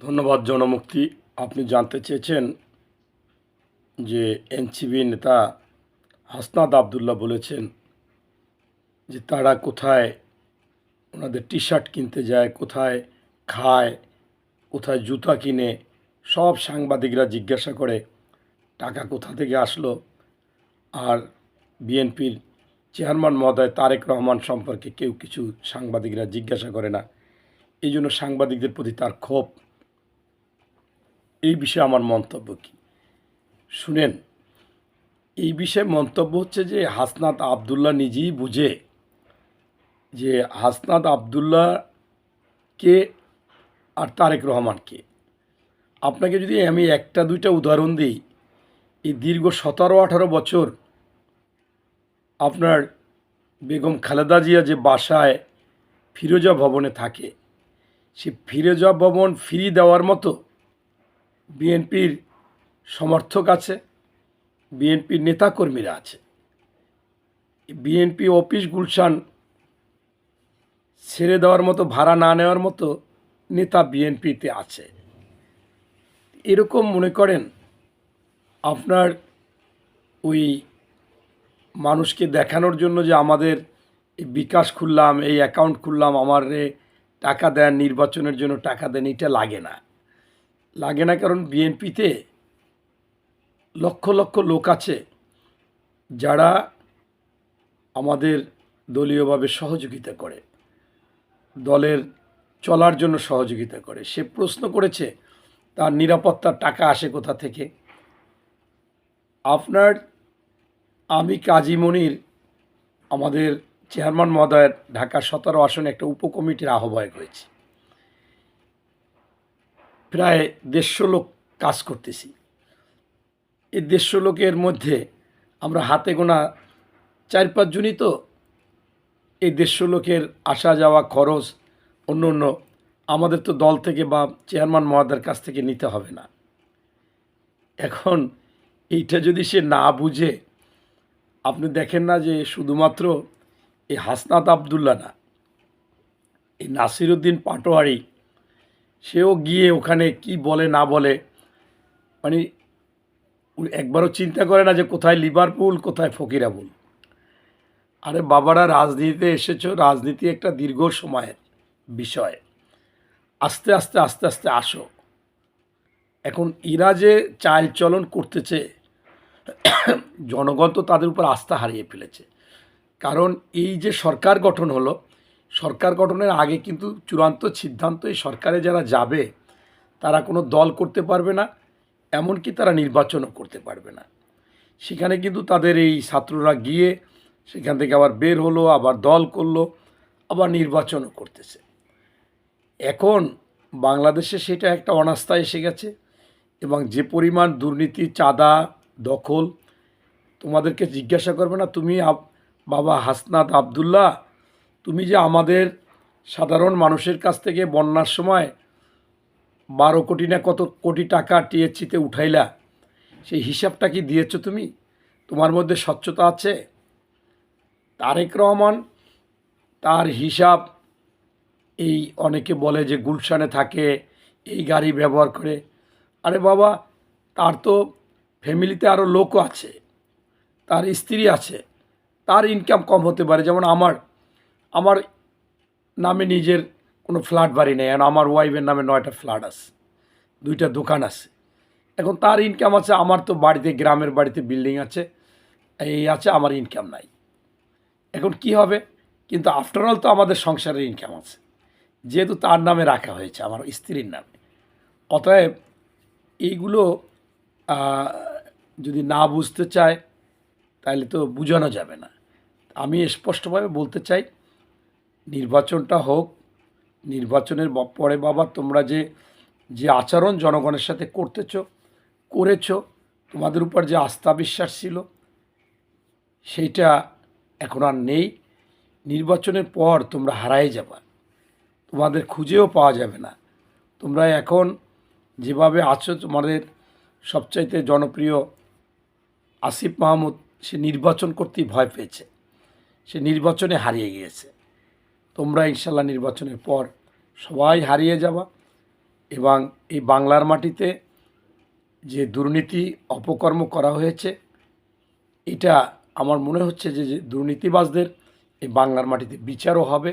ধন্যবাদ জনমুক্তি। আপনি জানতে চেয়েছেন যে এনসিপি নেতা হাসনাত আবদুল্লাহ বলেছেন যে তারা কোথায় ওনাদের টি শার্ট কিনতে যায়, কোথায় খায়, কোথায় জুতা কিনে, সব সাংবাদিকরা জিজ্ঞাসা করে টাকা কোথা থেকে আসলো। আর বিএনপির চেয়ারম্যান মহোদয় তারেক রহমান সম্পর্কে কেউ কিছু সাংবাদিকরা জিজ্ঞাসা করে না। এই জন্য সাংবাদিকদের প্রতি তার ক্ষোভ। এই বিষয়ে আমার মন্তব্য কী শুনেন। এই বিষয়ে মন্তব্য হচ্ছে যে হাসনাত আবদুল্লাহ নিজেই বুঝে যে হাসনাত আবদুল্লাহ কে আর তারেক রহমান কে। আপনাকে যদি আমি একটা দুইটা উদাহরণ দিই, এই দীর্ঘ 17-18 বছর আপনার বেগম খালেদা জিয়া যে বাসায় ফিরোজা ভবনে থাকে, সে ফিরোজা ভবন ফ্রি দেওয়ার মতো বিএনপির সমর্থক আছে, বিএনপির নেতাকর্মীরা আছে। বিএনপি অফিস গুলশান ছেড়ে দেওয়ার মতো, ভাড়া না নেওয়ার মতো নেতা বিএনপিতে আছে। এরকম মনে করেন আপনার ওই মানুষকে দেখানোর জন্য যে আমাদের এই বিকাশ খুললাম, এই অ্যাকাউন্ট খুললাম, আমারে টাকা দেন, নির্বাচনের জন্য টাকা দেন, এটা লাগে না। লাগে না কারণ বিএনপিতে লক্ষ লক্ষ লোক আছে যারা আমাদের দলীয়ভাবে সহযোগিতা করে, দলের চলার জন্য সহযোগিতা করে। সে প্রশ্ন করেছে তার নিরাপত্তার টাকা আসে কোথা থেকে। আপনার আমি কাজী মনির আমাদের চেয়ারম্যান মহোদয়ের ঢাকা 17 আসনে একটা উপকমিটির আহ্বায়ক হয়েছে। প্রায় 150 লোক কাজ করতেছি। এই 150 লোকের মধ্যে আমরা হাতে গোনা 4-5 জনই তো এই 150 লোকের আসা যাওয়া খরচ অন্য অন্য আমাদের তো দল থেকে বা চেয়ারম্যান মহোদয়ের কাছ থেকে নিতে হবে না। এখন এইটা যদি সে না বুঝে, আপনি দেখেন না যে শুধুমাত্র এই হাসনাত আবদুল্লাহ না, এই নাসিরউদ্দিন পাটোয়ারি সেও গিয়ে ওখানে কি বলে না বলে, মানে একবারও চিন্তা করে না যে কোথায় লিভারপুল কোথায় ফকিরাপুল। আরে বাবারা, রাজনীতিতে এসেছো, রাজনীতি একটা দীর্ঘ সময়ের বিষয়। আস্তে আস্তে আস্তে আস্তে আসো। এখন এরা যে চালচলন করতেছে, জনগণ তো তাদের উপর আস্থা হারিয়ে ফেলেছে। কারণ এই যে সরকার গঠন হলো, সরকার গঠনের আগে কিন্তু চূড়ান্ত সিদ্ধান্ত এই সরকারে যারা যাবে তারা কোনো দল করতে পারবে না, এমনকি তারা নির্বাচনও করতে পারবে না। সেখানে কিন্তু তাদের এই ছাত্ররা গিয়ে সেখান থেকে আবার বের হলো, আবার দল করলো, আবার নির্বাচনও করতেছে। এখন বাংলাদেশে সেটা একটা অনাস্থা এসে গেছে এবং যে পরিমাণ দুর্নীতি, চাঁদা, দখল, তোমাদেরকে জিজ্ঞাসা করবে না তুমি বাবা হাসনাত আবদুল্লাহ, তুমি যে আমাদের সাধারণ মানুষের কাছ থেকে বন্যার সময় 12 কোটি না কত কোটি টাকা টিএসসিতে উঠাইলা, সেই হিসাবটা কি দিয়েছো তুমি? তোমার মধ্যে স্বচ্ছতা আছে? তারেক রহমান তার হিসাব, এই অনেকে বলে যে গুলশানে থাকে, এই গাড়ি ব্যবহার করে। আরে বাবা, তার তো ফ্যামিলিতে আরও লোকও আছে, তার স্ত্রী আছে, তার ইনকাম কম হতে পারে। যেমন আমার নামে নিজের কোনো ফ্ল্যাট বাড়ি নেই, আর আমার ওয়াইফের নামে 9টা ফ্ল্যাট আছে, 2টা দোকান আছে। এখন তার ইনকাম আছে, আমার তো বাড়িতে, গ্রামের বাড়িতে বিল্ডিং আছে, এই আছে, আমার ইনকাম নাই। এখন কি হবে? কিন্তু আফটারঅল তো আমাদের সংসারের ইনকাম আছে, যেহেতু তার নামে রাখা হয়েছে, আমার স্ত্রীর নামে। অতএব এইগুলো যদি না বুঝতে চায় তাহলে তো বোঝানো যাবে না। আমি স্পষ্টভাবে বলতে চাই, নির্বাচনটা হোক, নির্বাচনের পরে বাবা তোমরা যে যে আচরণ জনগণের সাথে করেছ, তোমাদের উপর যে আস্থা বিশ্বাস ছিল সেইটা এখন আর নেই। নির্বাচনের পর তোমরা হারাই যাবা, তোমাদের খুঁজেও পাওয়া যাবে না। তোমরা এখন যেভাবে আছো, তোমাদের সবচাইতে জনপ্রিয় আসিফ মাহমুদ, সে নির্বাচন করতেই ভয় পেয়েছে, সে নির্বাচনে হারিয়ে গিয়েছে। তোমরা ইনশাল্লাহ নির্বাচনের পর সবাই হারিয়ে যাবা এবং এই বাংলার মাটিতে যে দুর্নীতি অপকর্ম করা হয়েছে, এটা আমার মনে হচ্ছে যে যে দুর্নীতিবাজদের এই বাংলার মাটিতে বিচারও হবে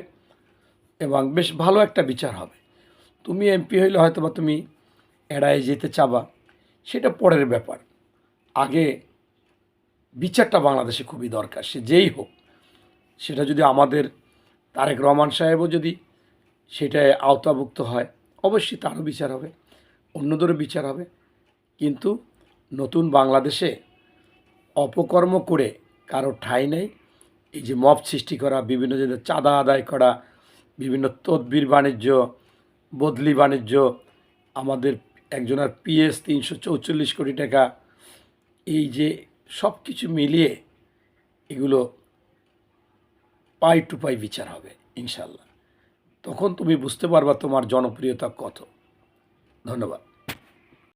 এবং বেশ ভালো একটা বিচার হবে। তুমি এমপি হইলে হয়তো বা তুমি এড়ায় যেতে চাবা, সেটা পরের ব্যাপার। আগে বিচারটা বাংলাদেশে খুবই দরকার, সে যেই হোক। সেটা যদি আমাদের তারেক রহমান সাহেবও যদি সেটায় আওতাভুক্ত হয়, অবশ্যই তারও বিচার হবে, অন্যদেরও বিচার হবে। কিন্তু নতুন বাংলাদেশে অপকর্ম করে কারো ঠাঁই নেই। এই যে মব সৃষ্টি করা, বিভিন্ন জায়গায় চাঁদা আদায় করা, বিভিন্ন তদবির বাণিজ্য, বদলি বাণিজ্য, আমাদের একজনের পিএস 344 কোটি টাকা, এই যে সব কিছু মিলিয়ে এগুলো পাই টু পাই বিচার হবে ইনশাল্লাহ। তখন তুমি বুঝতে পারবা তোমার জনপ্রিয়তা কত। ধন্যবাদ।